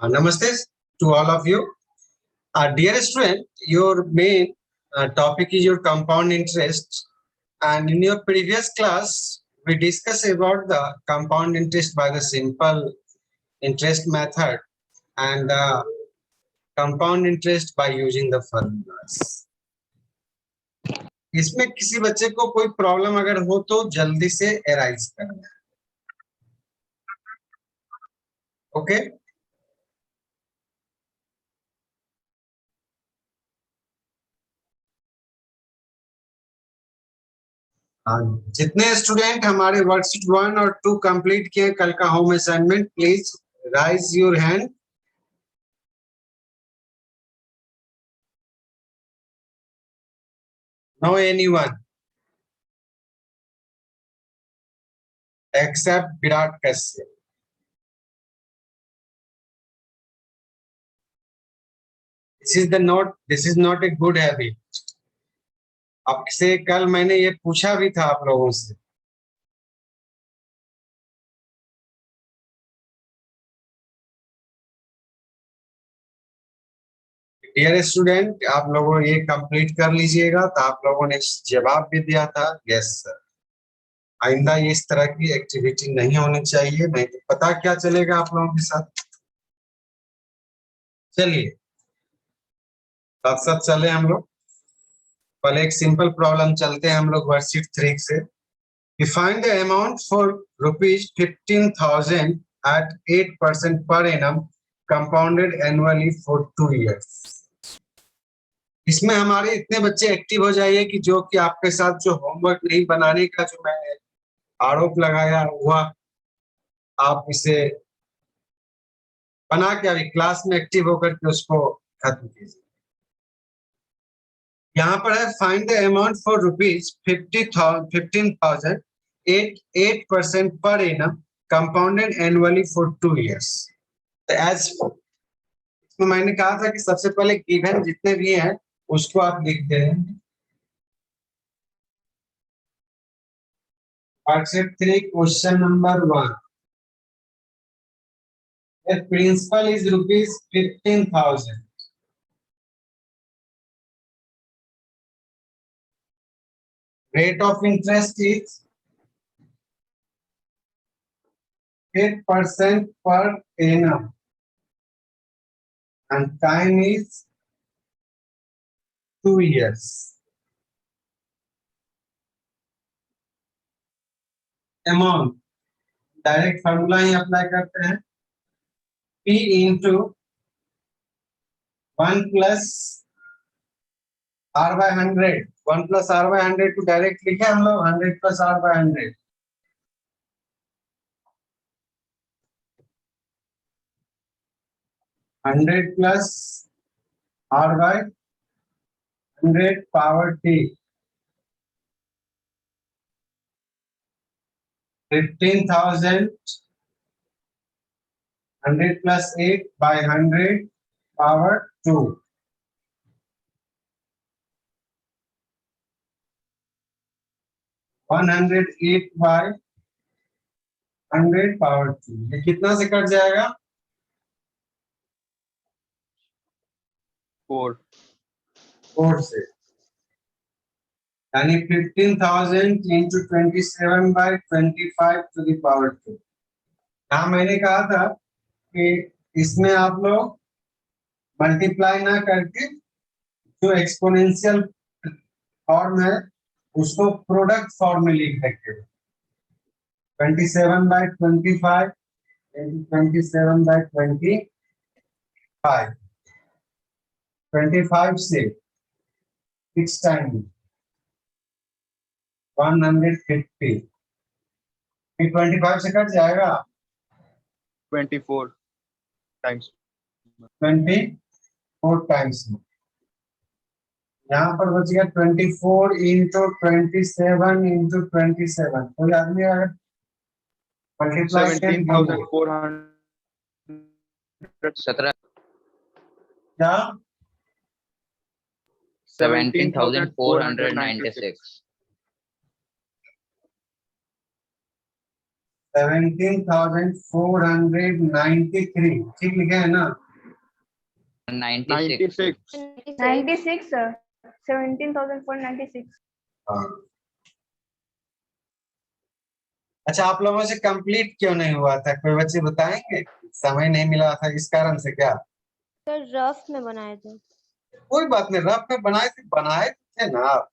Namaste to all of you. Dear student, your main topic is your compound interest. And in your previous class, we discussed about the compound interest by the simple interest method and the compound interest by using the formulas. इसमें किसी बच्चे को कोई problem अगर हो तो जल्दी से एराइज करना है. ओके जितने स्टूडेंट हमारे वर्कशीट 1 और 2 कंप्लीट किए कल का home assignment, please rise your hand. No anyone except Virat Kashyap. This is not a good habit. आपसे कल मैंने ये पूछा भी था आप लोगों से. डियर स्टूडेंट, आप लोगों ये कंप्लीट कर लीजिएगा. तो आप लोगों ने जवाब भी दिया था यस सर. आइंदा ये इस तरह की एक्टिविटी नहीं होनी चाहिए, नहीं तो पता क्या चलेगा आप लोगों के साथ. चलिए साथ साथ चले हम लोग. पहले एक सिंपल प्रॉब्लम चलते हैं हम लोग वर्कशीट 3 से. We find the amount for rupees 15,000 at 8% per annum compounded annually for 2 years. इसमें हमारे इतने बच्चे एक्टिव हो जाइए कि जो कि आपके साथ जो होमवर्क नहीं बनाने का जो मैंने आरोप लगाया हुआ, आप इसे बना के अभी क्लास में एक्टिव होकर के उसको खत्म कीजिए. यहाँ पर है find the amount for rupees 15,000 8% पर annum compounded annually for 2 years. As इसमें मैंने कहा था कि सबसे पहले गिवन जितने भी हैं उसको आप लिखते हैं. Worksheet 3 question number 1. The principal is rupees 15,000. Rate of interest is 8% per annum and time is 2 years. Amount direct formula he apply करते हैं. P into 1 plus R by 100. 1 plus R by 100 को डायरेक्ट लिखे हम लोग 100 plus R by 100. Hundred plus R by 100 power T. 15,000 100 plus 8 by 100 power 2. 108 by 100 power 2. ये कितना से cut जाएगा? 4 से. यानी 15,000 into 27 by 25 to the power 2. यहाँ मैंने कहा था कि इसमें आप लोग मल्टीप्लाई ना करके जो एक्सपोनेंशियल फॉर्म है उसको प्रोडक्ट फॉर्म में लिख सकते हो. 27 by 25 into 27 by 25. 25 से 6 times 150. 25 से कट जाएगा 24 times. 24 times. यहाँ पर बच गया 24 into 27 into 27. कोई आदमी अगर मल्टीप्लाई 17,400 क्या 17,496. 17,493 ठीक लिखे है ना? 96. 96 sir, 17,496. हाँ। अच्छा, आप लोगों से कंप्लीट क्यों नहीं हुआ था? कोई बच्चे बताएंगे? समय नहीं मिला था इस कारण से क्या? सर रफ में बनाए थे। कोई बात नहीं, रफ में बनाए थे ना आप।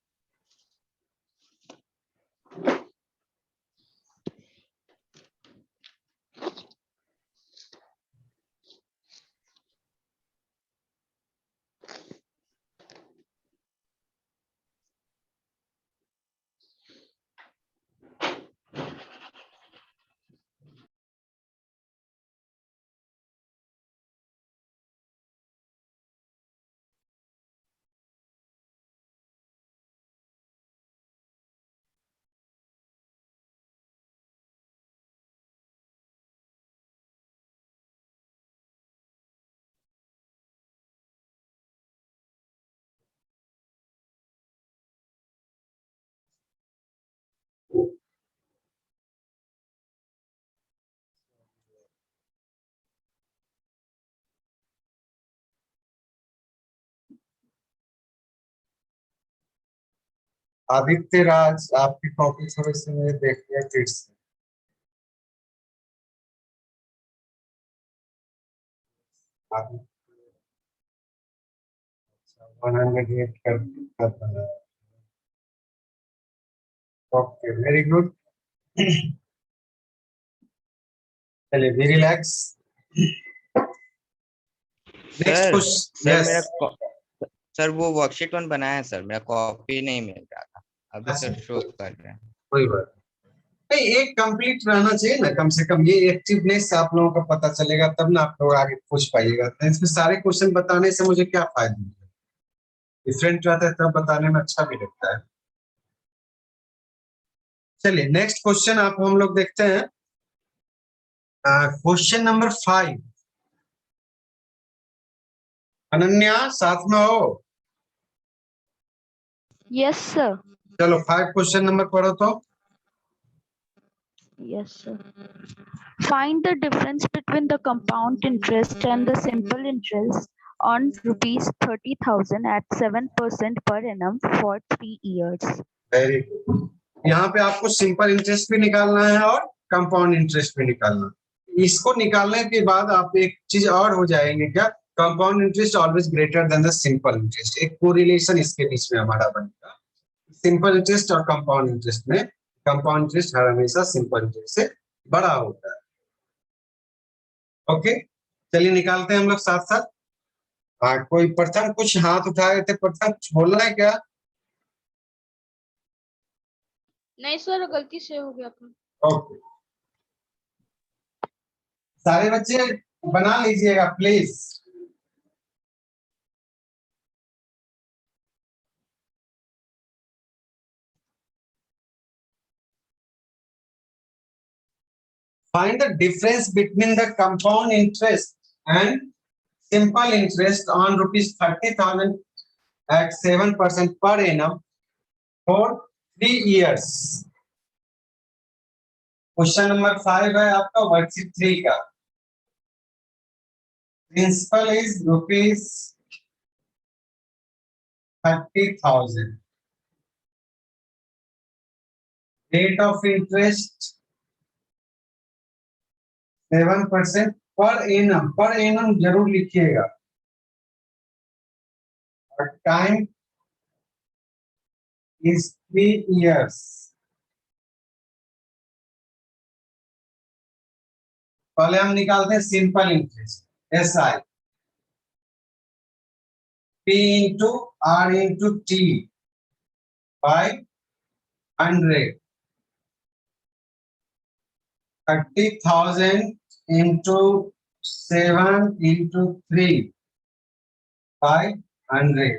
आदित्य राज, आपकी कॉपी थोड़ी सी मुझे देखनी है फिर से। आदित्य 108 कर ओके, वेरी गुड। चलिए, we relax. Next sir question. Sir मेरा यस, सर वो वर्कशीट 1 बनाया है सर, मेरा कॉपी नहीं मिल रहा था, अभी अच्छा। सर शो कर रहे हैं। कोई बात नहीं, एक कंप्लीट रहना चाहिए ना कम से कम, ये एक्टिवनेस आप लोगों का पता चलेगा तब ना आप लोग आगे पूछ पाइएगा। तो इसमें सारे क्वेश्चन बताने से मुझे क्या फायदा है? डिफरेंट रहता है तब बताने में अच्छा भी लगता है। चलिए, नेक्स्ट क्वेश्चन आप हम लोग देखते हैं। Question number 5। अनन्या, साथ में हो? Yes sir. चलो, 5 क्वेश्चन नंबर पढ़ो तो। Yes, sir. Find the difference between the compound interest and the simple interest on rupees 30,000 at 7% per annum for 3 years. Very good. यहाँ पे आपको सिंपल इंटरेस्ट भी निकालना है और कंपाउंड इंटरेस्ट भी निकालना है। इसको निकालने के बाद आप एक चीज और हो जाएंगे क्या, compound interest always greater than the simple interest. एक कोरिलेशन इसके बीच में हमारा बनेगा, सिंपल इंटरेस्ट और कंपाउंड इंटरेस्ट में। कंपाउंड इंटरेस्ट हर हमेशा सिंपल इंटरेस्ट से बड़ा होता है। ओके, चलिए निकालते हैं हम लोग साथ साथ। हाँ, कोई प्रथम कुछ हाथ उठाए थे, प्रथम कुछ बोलना है क्या? नहीं सर, गलती से हो गया था। ओके, सारे बच्चे बना लीजिएगा please. Find the difference between the compound interest and simple interest on rupees 30,000 at 7% per annum for 3 years. Question number 5 है आपका वर्कशीट 3 का। Principal is rupees 30,000। Rate of interest 7% पर एनम। पर एनम जरूर लिखिएगा। और टाइम इज 3 years। पहले हम निकालते हैं simple interest, SI P into R into T by 100। 30,000 into 7 into 3 by 100.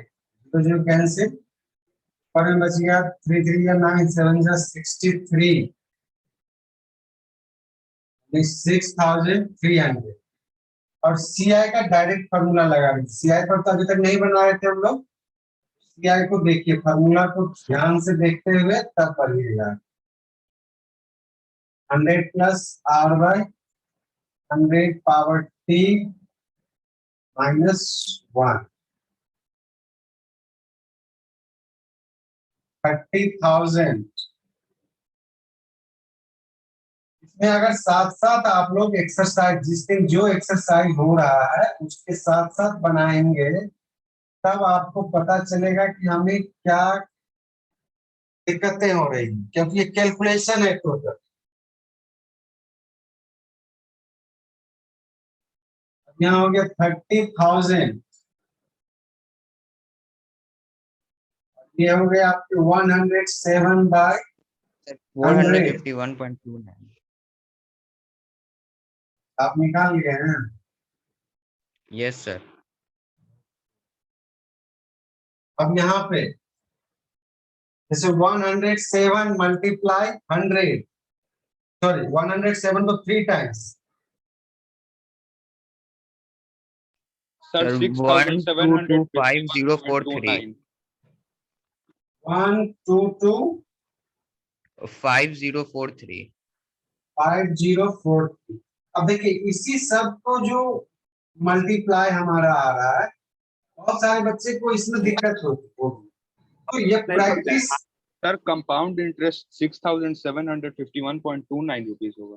तो जो कैंसिल पर में बच गया 3 3 या 9 7 जा 63, 6,300। और CI का डायरेक्ट फार्मूला लगा रहे। CI पर तो अभी तक नहीं बना रहे थे हम लोग। CI को देखिए, फार्मूला को ध्यान से देखते हुए तब पढ़िएगा। 100 plus r by 100 power t minus 1, 30,000। इसमें अगर साथ साथ आप लोग एक्सरसाइज, जिस दिन जो एक्सरसाइज हो रहा है उसके साथ साथ बनाएंगे, तब आपको पता चलेगा कि हमें क्या दिक्कतें हो रही हैं, क्योंकि ये कैलकुलेशन है टोटल। यहाँ हो गया 30,000, ये हो गया आपके 107 बाय 451.29। आप निकाल लिए हैं। Yes sir. अब यहाँ पे जैसे 107 मल्टीप्लाई 100, सॉरी 107 को 3 टाइम्स, Sir, Sir, 6,751.29. 122 5043। 5043। अब देखिए इसी सब को जो मल्टीप्लाई हमारा आ रहा है, बहुत सारे बच्चे को इसमें दिक्कत होगी, तो ये practice. Sir, compound interest 6,751.29 rupees होगा।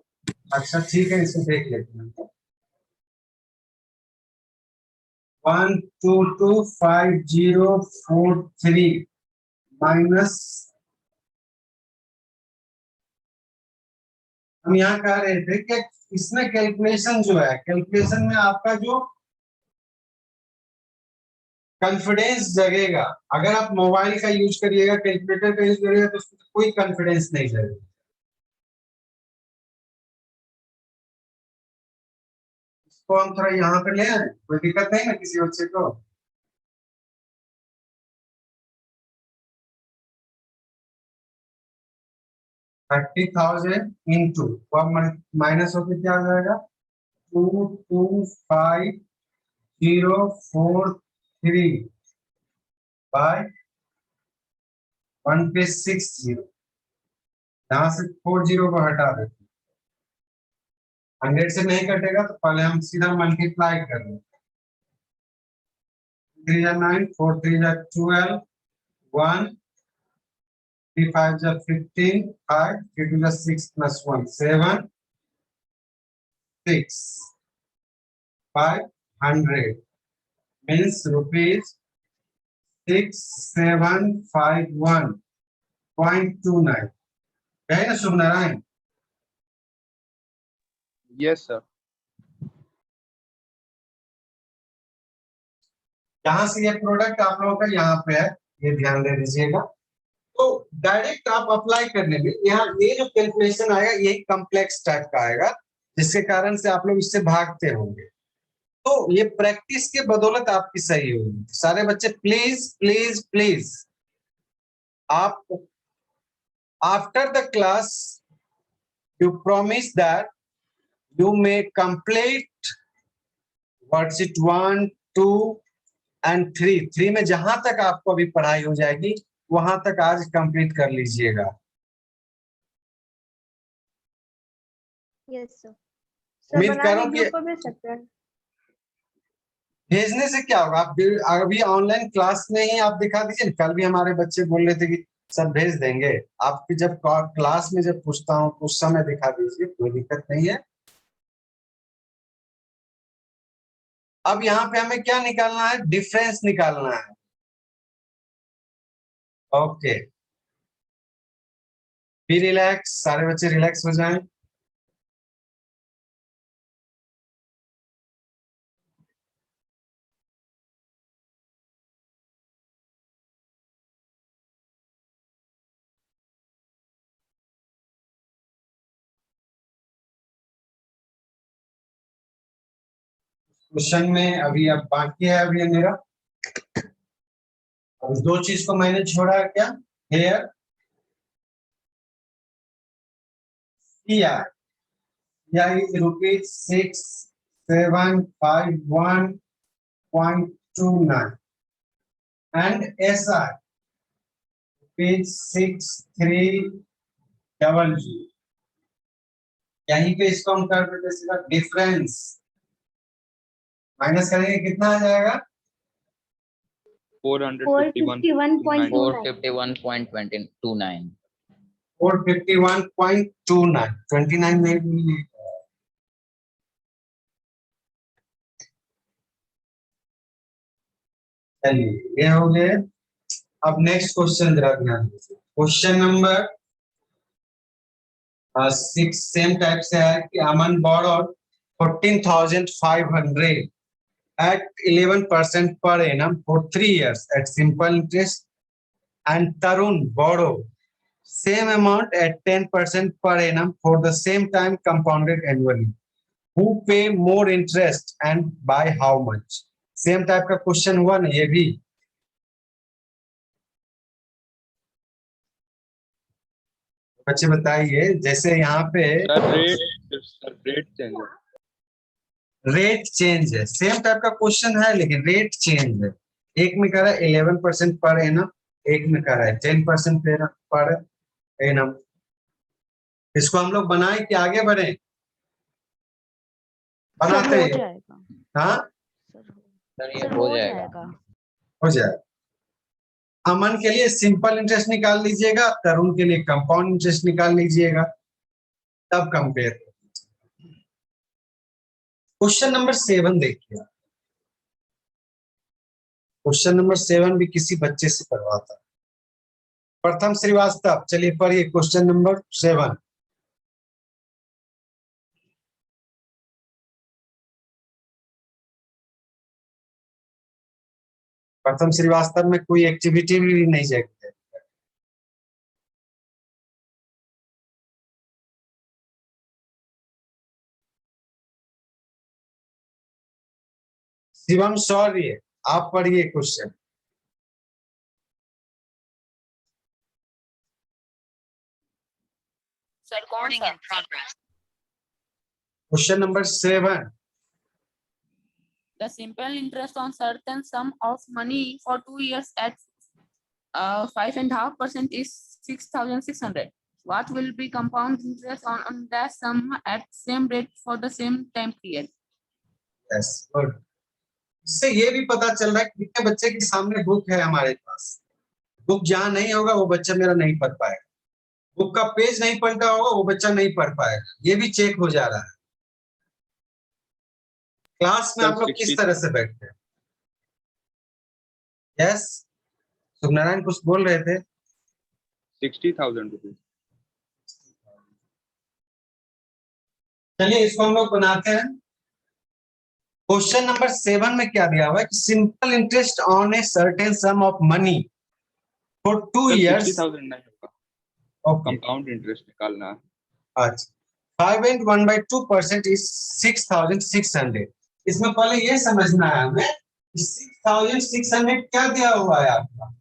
अच्छा ठीक है, इसको देख लेते हैं। 1225043 माइनस, हम यहाँ कह रहे थे कि इसमें कैलकुलेशन जो है, कैलकुलेशन में आपका जो कॉन्फिडेंस जगेगा। अगर आप मोबाइल का यूज करिएगा, कैलकुलेटर का यूज करिएगा, तो उसमें कोई कॉन्फिडेंस नहीं जगेगा। इसको हम थोड़ा यहाँ पे ले आए, कोई दिक्कत नहीं ना किसी बच्चे को। $30,000 इंटू माइनस होकर क्या आ जाएगा, 225,043 बाय 1 पे 60, यहाँ से 40 को हटा देते, 100 से नहीं कटेगा तो पहले हम सीधा मल्टीप्लाई कर लें। 3 जा 9, 4 3 जा 12, 1 3 5 जा 15, 5 3 2 जा 6 plus 1 7 6 500 means rupees 6751.29 है ना शुभ नारायण। Yes, sir. यहाँ से ये प्रोडक्ट आप लोगों का यहाँ पे है, ये ध्यान दे दीजिएगा। तो डायरेक्ट आप अप्लाई करने में यहाँ ये जो कैलकुलेशन आएगा यही कॉम्प्लेक्स टाइप का आएगा, जिसके कारण से आप लोग इससे भागते होंगे। तो ये प्रैक्टिस के बदौलत आपकी सही होगी। सारे बच्चे प्लीज प्लीज प्लीज, आप after the class you promise that you may complete worksheet 1 2 and 3 में जहां तक आपको अभी पढ़ाई हो जाएगी वहां तक आज कंप्लीट कर लीजिएगा। Yes sir. उम्मीद बना करो के कि ग्रुप पर भेज सकते हैं। भेजने से क्या होगा, आप अभी ऑनलाइन क्लास में ही आप दिखा दीजिए। कल भी हमारे बच्चे बोल रहे थे कि सब भेज देंगे, आपकी जब क्लास में जब पूछता हूँ उस समय दिखा दीजिए, कोई दिक्कत नहीं है। अब यहाँ पे हमें क्या निकालना है, डिफरेंस निकालना है। ओके, भी रिलैक्स, सारे बच्चे रिलैक्स हो जाएं। क्वेश्चन में अभी अब बाकी है, अभी मेरा अब 2 चीज को मैंने छोड़ा है, क्या हेयर ₹6751.29 and SI ₹6300। यहीं पे इसको हम कर देते सीधा डिफरेंस, माइनस करेंगे कितना आ जाएगा 451.29 451.29 451.29 29 नहीं भूलिए। चलिए ये हो गए। अब नेक्स्ट क्वेश्चन जरा ध्यान दीजिए, क्वेश्चन नंबर 6 सेम टाइप से है कि अमन borrowed 14,500 at 11% per annum for 3 years at simple interest, and Tarun borrowed same amount at 10% per annum for the same time compounded annually. Who pay more interest and by how much? Same type का question हुआ ना ये भी। बच्चे बताइए, जैसे यहाँ पे सर रेट चेंज है। रेट चेंज है, सेम टाइप का क्वेश्चन है लेकिन रेट चेंज है। एक में कह रहा है 11% पर एनम, एक में कह रहा है 10% पर एनम। इसको हम लोग बनाए कि आगे बढ़े? बनाते हो हैं। जाएगा हाँ सर ये सर, हो जाएगा हो जाए। अमन के लिए सिंपल इंटरेस्ट निकाल लीजिएगा, तरुण के लिए कंपाउंड इंटरेस्ट निकाल लीजिएगा, तब कंपेयर। क्वेश्चन नंबर 7 देखिए, क्वेश्चन नंबर 7 भी किसी बच्चे से करवाता। प्रथम श्रीवास्तव, चलिए पढ़िए क्वेश्चन नंबर 7। प्रथम श्रीवास्तव में कोई एक्टिविटी भी नहीं जाएगी। शिवम सौर्य, आप पढ़िए question. Question number 7। The simple interest on certain sum of money for 2 years at 5.5% is 6,600. What will be compound interest on that sum at same rate for the same time period? Yes, good. इससे ये भी पता चल रहा है कि कितने बच्चे के सामने बुक है हमारे पास। बुक जहाँ नहीं होगा वो बच्चा मेरा नहीं पढ़ पाएगा, बुक का पेज नहीं पलटा होगा वो बच्चा नहीं पढ़ पाएगा, ये भी चेक हो जा रहा है। क्लास में आप लोग किस तरह से बैठते हैं? यस, सुखनारायण कुछ बोल रहे थे। 60,000 रुपीज। चलिए इसको हम लोग बनाते हैं। क्वेश्चन नंबर 7 में क्या दिया हुआ है कि simple interest on a certain some of money for 2 years। 60,000 नहीं होगा, कंपाउंड इंटरेस्ट निकालना है। अच्छा, 5.1/2% इज 6,600। इसमें पहले ये समझना है हमें 6,600 क्या दिया हुआ है आपका?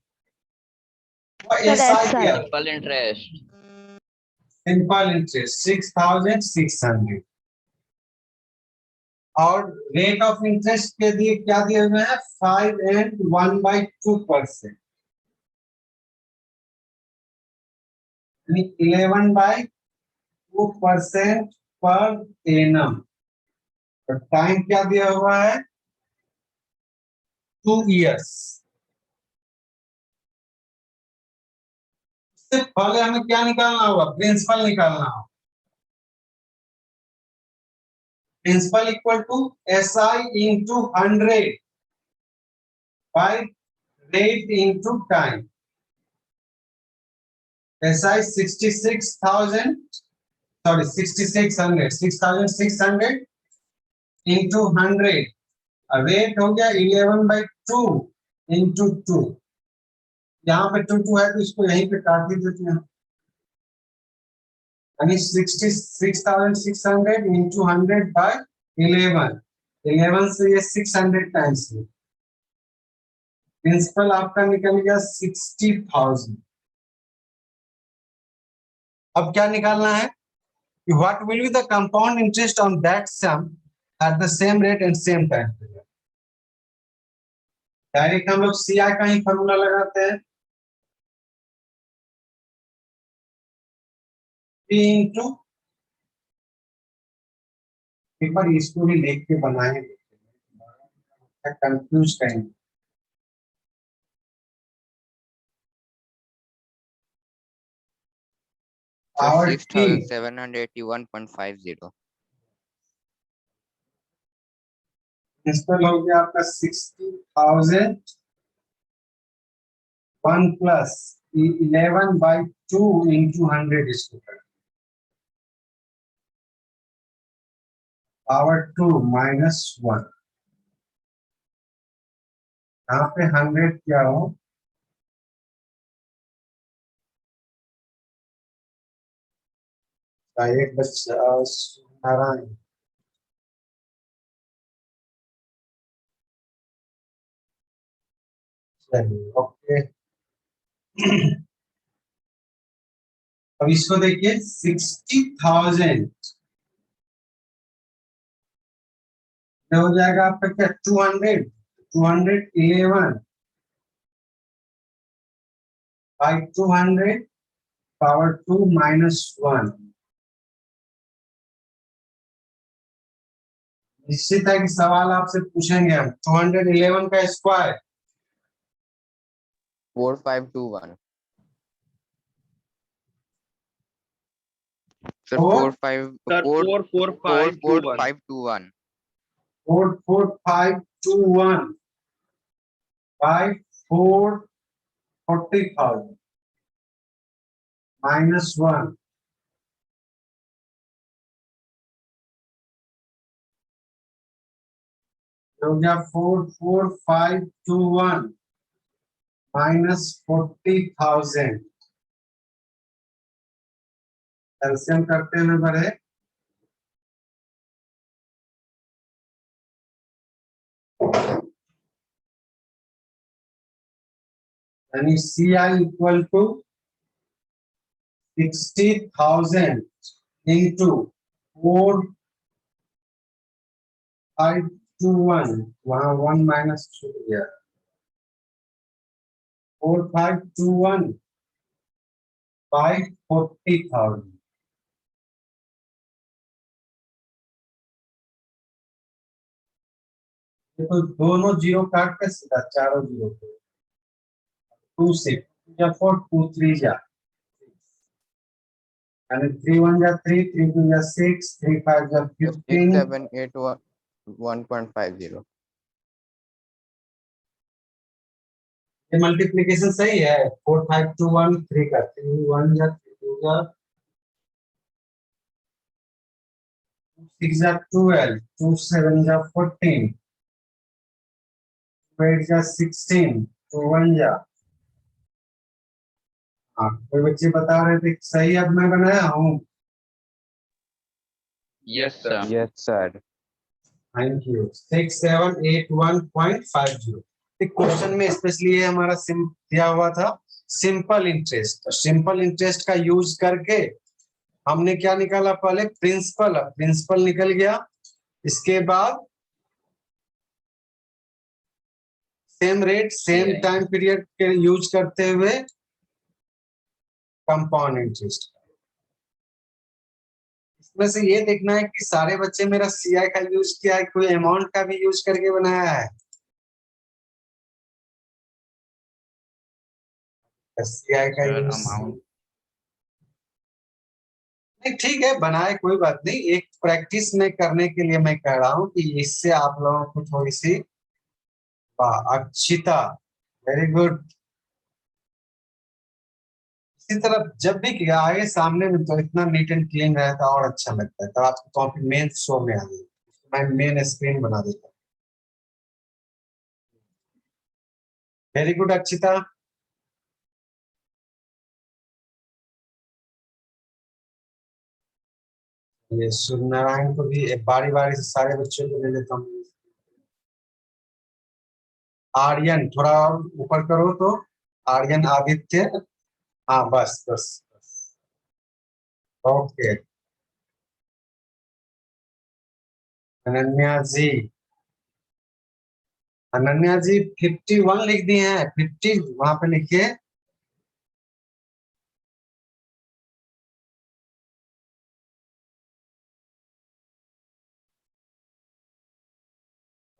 सिंपल इंटरेस्ट, सिंपल इंटरेस्ट 6,600 और रेट ऑफ इंटरेस्ट के लिए क्या दिए हुए हैं? 5.1/2%, 11/2% पर एनम। और टाइम क्या दिया हुआ है? 2 years। इससे पहले हमें क्या निकालना होगा? प्रिंसिपल निकालना होगा। Principal equal to SI into 100 by rate into time. SI 66,000, sorry 6,600 into 100, rate हो गया 11/2 इंटू 2। यहाँ पे 2 है तो इसको यहीं पे काट ही देते हैं, यानी 66,600 इंटू 100 बाय 11 से ये 600 टाइम्स है। प्रिंसिपल आपका निकल गया 60,000। अब क्या निकालना है? What will be the compound interest on that sum at the same rate and same time period. Direct हम लोग CI का ही फॉर्मूला लगाते हैं, P इंटू एक बार इसको भी लिख के बनाए, कंफ्यूज करेंगे। So Power T 6781.50. प्रिंसिपल हो गया आपका 60,000 1 प्लस 11/2 into 100 इसको कर, पावर 2 -1, यहाँ पे 100 क्या हो, एक बच्चा नारायण, चलिए ओके। अब इसको देखिए 60,000 हो जाएगा आपका क्या 200, 211 by 200 power 2 -1। निश्चित है कि सवाल आपसे पूछेंगे हम 211 का स्क्वायर 4521. Sir, Four? 44521. 44521 by 440,000 -1, हो गया 44521 -40,000। एलसीएम करते हुए बढ़े, यानी CI इक्वल टू 60,000 into 4521, वहां 1 माइनस छूट गया, 4521 by 40,000। तो दोनों जीरो काट के सीधा चारों जीरो को 2 से 4 2 3 जा, यानी 3 1 जा 3 3 2 जा 6 3 5 जा 15। 6781.50. ये मल्टीप्लिकेशन सही है, 4521 3 का 3 1 जा 3 2 जा 6 जा 12 2 7 जा 14 8 जा 16 2 1 जा। हाँ, कोई बच्चे बता रहे थे सही अब मैं बनाया हूँ, Yes, sir. Yes, sir. Thank you. 6781.50। Question में स्पेशली ये हमारा दिया हुआ था सिंपल इंटरेस्ट, सिंपल इंटरेस्ट का यूज करके हमने क्या निकाला, पहले प्रिंसिपल, प्रिंसिपल निकल गया, इसके बाद same rate same time period के यूज करते हुए कंपाउंड इंटरेस्ट। इसमें से ये देखना है कि सारे बच्चे मेरा CI का यूज किया है, कोई अमाउंट का भी यूज करके बनाया है, CI का Sir, यूज amount. नहीं, ठीक है बनाए कोई बात नहीं, एक प्रैक्टिस में करने के लिए मैं कह रहा हूँ कि इससे आप लोगों को थोड़ी सी अच्छीता, वेरी गुड। इसी तरह जब भी किया आगे सामने में तो इतना नीट एंड क्लीन रहता और अच्छा लगता है, तो आपकी कॉपी मेन शो में आ गई, मैं मेन स्क्रीन बना देता हूँ। Very good Akshita. ये सूर्य नारायण को भी बारी बारी से सारे बच्चों को ले लेता हूँ। आर्यन थोड़ा और ऊपर करो तो, आर्यन आदित्य, हाँ बस बस बस, ओके। अनन्या जी, अनन्या जी 51 लिख दिए हैं, 50 वहां पे लिखिए।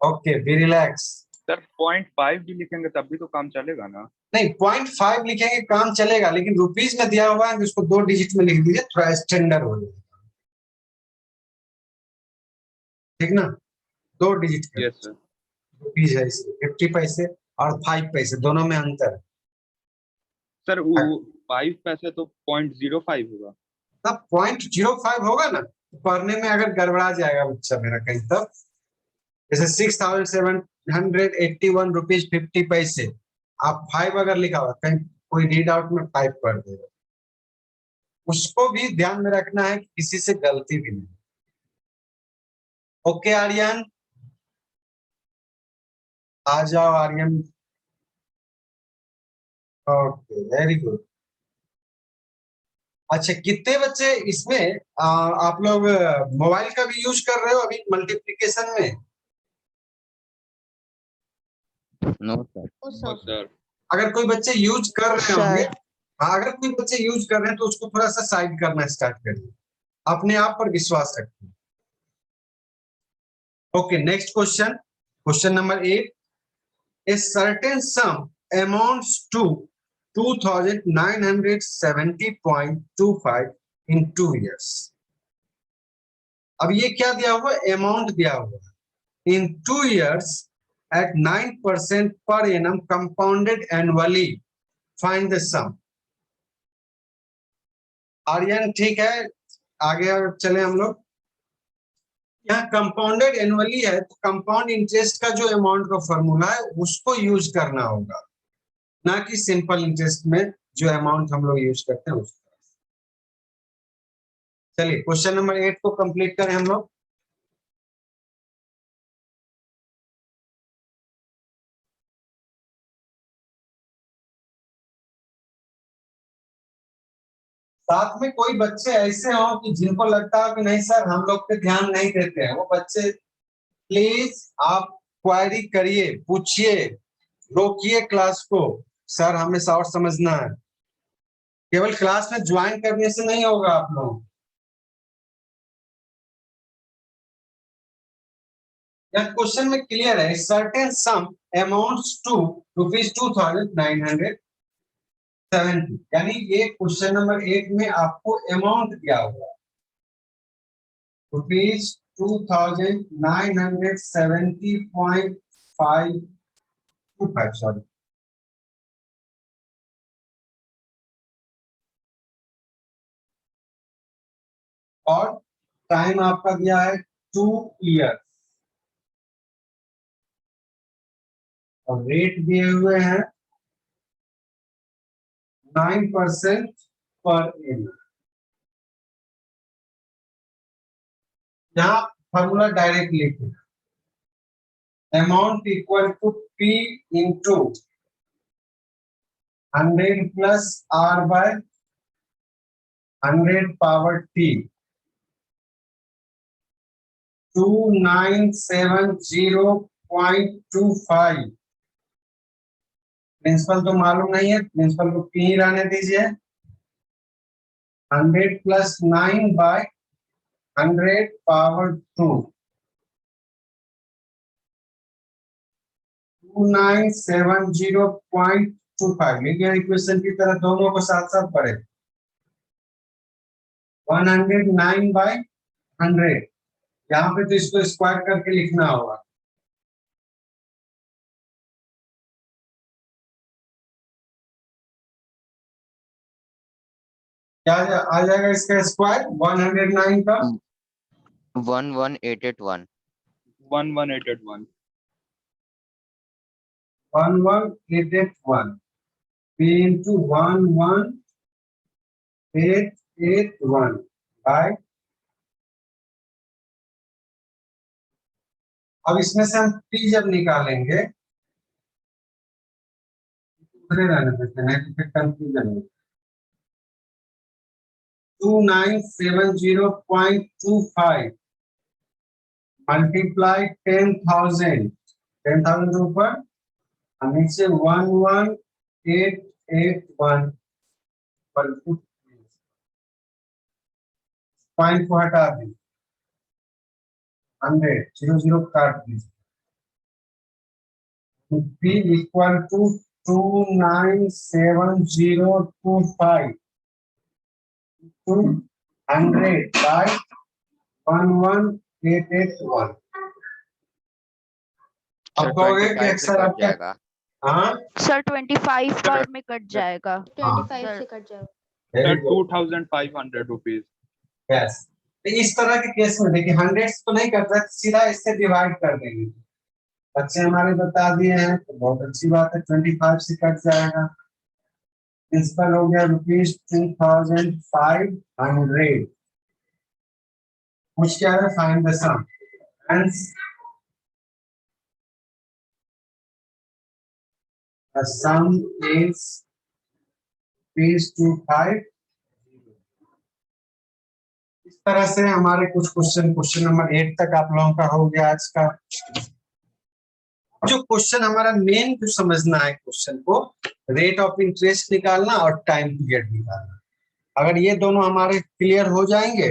Okay, be relax. सर 0.5 भी लिखेंगे तब भी तो काम चलेगा ना? नहीं, 0.5 लिखेंगे काम चलेगा, लेकिन रुपीज में दिया हुआ है तो उसको 2 डिजिट में लिख दीजिए, थोड़ा स्टैंडर्ड हो जाएगा। ठीक ना, 2 डिजिट का यस सर। रुपीज है इसमें, 50 पैसे और 5 पैसे दोनों में अंतर है। सर वो 5 पैसे तो 0.05 होगा। तब 0.05 होगा ना, तो पढ़ने में अगर गड़बड़ा जाएगा बच्चा मेरा कहीं, तब जैसे 6,781 रुपीज 50 पैसे, आप 5 अगर लिखा हुआ कहीं कोई रीड आउट में 5 पढ़ देगा, उसको भी ध्यान में रखना है कि किसी से गलती भी नहीं। ओके आर्यन, आ जाओ आर्यन। Okay, very good. अच्छा, कितने बच्चे इसमें आप लोग मोबाइल का भी यूज कर रहे हो अभी मल्टीप्लिकेशन में? No sir. ओ और सर। सर अगर कोई बच्चे यूज कर रहे होंगे, हाँ, अगर कोई बच्चे यूज कर रहे हैं तो उसको थोड़ा सा साइड करना स्टार्ट करिए, अपने आप पर विश्वास रखिए। Okay, next question, question number 8। A certain sum amounts to 2,970.25 in 2 years. अब ये क्या दिया हुआ, अमाउंट दिया हुआ इन 2 years at 9% per annum compounded annually. Find the sum. Aryan ठीक है, आगे चले हम लोग। यहाँ कंपाउंडेड एनुअली है तो कंपाउंड इंटरेस्ट का जो अमाउंट का फॉर्मूला है उसको यूज करना होगा, ना कि सिंपल इंटरेस्ट में जो अमाउंट हम लोग यूज करते हैं उसको। चलिए क्वेश्चन नंबर 8 को कंप्लीट करें हम लोग। साथ में कोई बच्चे ऐसे हो कि जिनको लगता है कि नहीं सर हम लोग पे ध्यान नहीं देते हैं, वो बच्चे प्लीज आप क्वेरी करिए, पूछिए, रोकिए क्लास को, सर हमें और समझना है। केवल क्लास में ज्वाइन करने से नहीं होगा आप लोग। यह क्वेश्चन में क्लियर है, सर्टेन सम अमाउंट्स टू ₹2,970, यानी ये क्वेश्चन नंबर 8 में आपको अमाउंट दिया हुआ है ₹2,970.525, सॉरी। और टाइम आपका दिया है 2 ईयर, और रेट दिए हुए हैं 9% पर एनम। यहाँ फॉर्मूला डायरेक्ट लिखे, amount equal to P into 100 plus R by 100 power T, 2970.25। प्रिंसिपल तो मालूम नहीं है, प्रिंसिपल को P ही रहने दीजिए। 100 प्लस 9 बाय 100 पावर 2, 2970.25। लिखिए इक्वेशन की तरह, दोनों को साथ साथ पढ़े। 109 बाय 100, यहाँ पे तो इसको स्क्वायर करके लिखना होगा। क्या आ जाएगा इसका स्क्वायर 109 का? 11881। 11881। 11881 P into 11881 बाय, अब इसमें से हम P जब निकालेंगे दूसरे रहने देते हैं तो फिर कंफ्यूजन होगा। 2970.25 मल्टीप्लाई 10,000, 10,000 ऊपर और नीचे 11881 पर पॉइंट को हटा दी, 100 0 0 काट दी, P equal to 297025 to 100 by 11881. Sir अब कहोगे कि 25 से अक्सर कट आपका जाएगा। हाँ सर 25 बार में कट जाएगा। 25 सर से कट जाओ। Sir 2500 rupees. यस, तो इस तरह के केस में देखिए 100 तो नहीं करता, सीधा इससे डिवाइड कर देंगे। बच्चे हमारे बता दिए हैं तो बहुत अच्छी बात है, 25 से कट जाएगा। प्रिंसिपल हो गया ₹2500। कुछ क्या है, find the sum. Hence, the sum is ₹25. इस तरह से हमारे कुछ क्वेश्चन नंबर 8 तक आप लोगों का हो गया आज का। जो क्वेश्चन हमारा मेन जो समझना है क्वेश्चन को, रेट ऑफ इंटरेस्ट निकालना और टाइम पीरियड निकालना। अगर ये दोनों हमारे क्लियर हो जाएंगे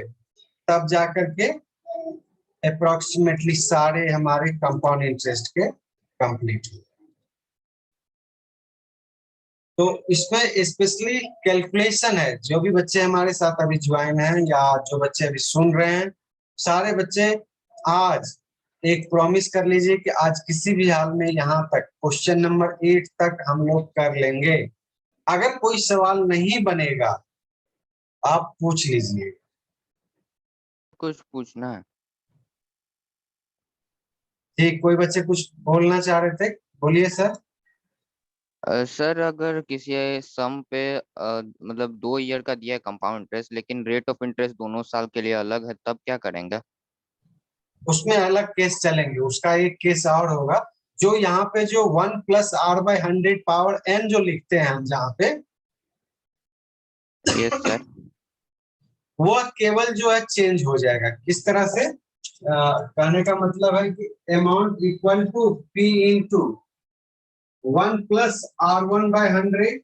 तब जाकर के अप्रोक्सीमेटली सारे हमारे कंपाउंड इंटरेस्ट के कंप्लीट हो। तो इसमें स्पेशली कैलकुलेशन है। जो भी बच्चे हमारे साथ अभी ज्वाइन हैं या जो बच्चे अभी सुन रहे हैं, सारे बच्चे आज एक प्रॉमिस कर लीजिए कि आज किसी भी हाल में यहाँ तक क्वेश्चन नंबर 8 तक हम लोग कर लेंगे। अगर कोई सवाल नहीं बनेगा आप पूछ लीजिए। कुछ पूछना है? ठीक, कोई बच्चे कुछ बोलना चाह रहे थे, बोलिए सर। सर अगर किसी सम पे मतलब 2 ईयर का दिया है कंपाउंड इंटरेस्ट, लेकिन रेट ऑफ इंटरेस्ट दोनों साल के लिए अलग है, तब क्या करेंगे? उसमें अलग केस चलेंगे, उसका एक केस और होगा। जो यहाँ पे जो 1 + r/100 पावर n जो लिखते हैं हम जहाँ पे, यस सर। वो केवल जो है चेंज हो जाएगा। किस तरह से कहने का मतलब है कि amount equal to P into 1 + r1/100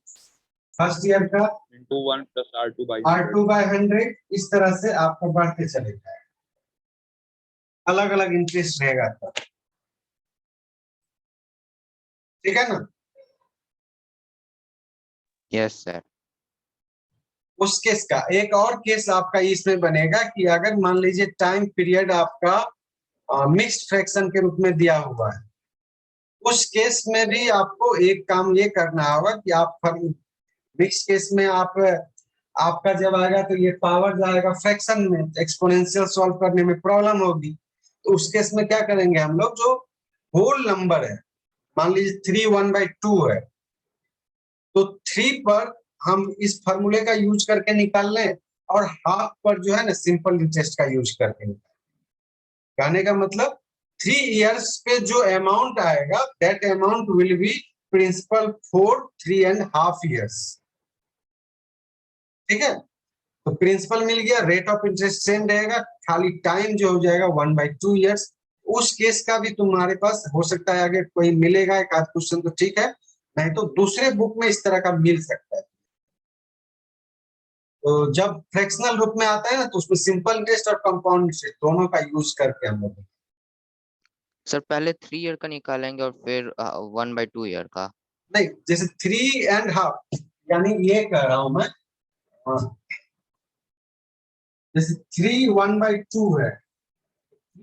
first year का into 1 plus R2 by r2/100, इस तरह से आपका बढ़ते चलेगा। अलग अलग इंटरेस्ट रहेगा तब, ठीक है ना। Yes sir. उस केस का एक और केस आपका इसमें बनेगा कि अगर मान लीजिए टाइम पीरियड आपका मिक्स्ड फ्रैक्शन के रूप में दिया हुआ है, उस केस में भी आपको एक काम ये करना होगा कि आप मिक्स केस में आपका जब आएगा तो ये पावर जाएगा फ्रैक्शन में, एक्सपोनेंशियल सॉल्व करने में प्रॉब्लम होगी। तो उस केस में क्या करेंगे हम लोग, जो होल नंबर है, मान लीजिए 3 1/2 है, तो 3 पर हम इस फॉर्मूले का यूज करके निकाल लें और हाफ पर जो है ना सिंपल इंटरेस्ट का यूज करके निकाल। कहने का मतलब 3 इयर्स पे जो अमाउंट आएगा that amount will be principal for 3.5 years. ठीक है, तो प्रिंसिपल मिल गया, रेट ऑफ इंटरेस्ट सेम रहेगा, खाली टाइम जो हो जाएगा 1/2 इयर्स। उस केस का भी तुम्हारे पास हो सकता है आगे कोई मिलेगा एक आध क्वेश्चन, तो ठीक है, नहीं तो दूसरे बुक में इस तरह का मिल सकता है। तो जब फ्रैक्शनल रूप में आता है ना तो उसमें सिंपल इंटरेस्ट और कंपाउंड इंटरेस्ट दोनों का यूज करके हम लोग। सर पहले 3 ईयर का निकालेंगे और फिर 1/2 ईयर का? नहीं, जैसे 3.5 यानी ये कह रहा हूं मैं, जैसे 3 1/2 है,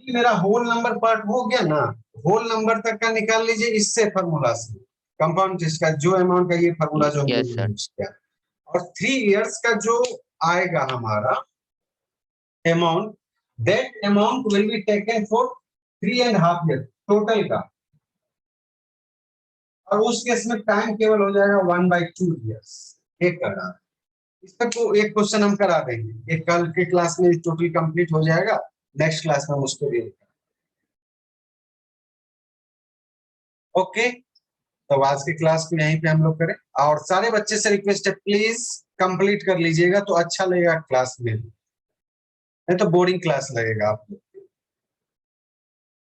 मेरा होल नंबर पार्ट हो गया ना, होल नंबर तक का निकाल लीजिए इससे फॉर्मूला से, कंपाउंड इंटरेस्ट का जो अमाउंट का ये फॉर्मूला जो हमने यस सर। यूज किया। और 3 इयर्स का जो आएगा हमारा amount, that amount will be taken for 3.5 year total का, और उस केस में टाइम केवल हो जाएगा 1/2 इयर्स। एक करा इस पर तो एक क्वेश्चन हम करा देंगे, एक कल के क्लास में टोटल कंप्लीट हो जाएगा, नेक्स्ट क्लास में हम उसको भी। ओके, तो आज की क्लास को यहीं पे हम लोग करें, और सारे बच्चे से रिक्वेस्ट है प्लीज कंप्लीट कर लीजिएगा तो अच्छा लगेगा क्लास में, नहीं तो बोरिंग क्लास लगेगा आपको।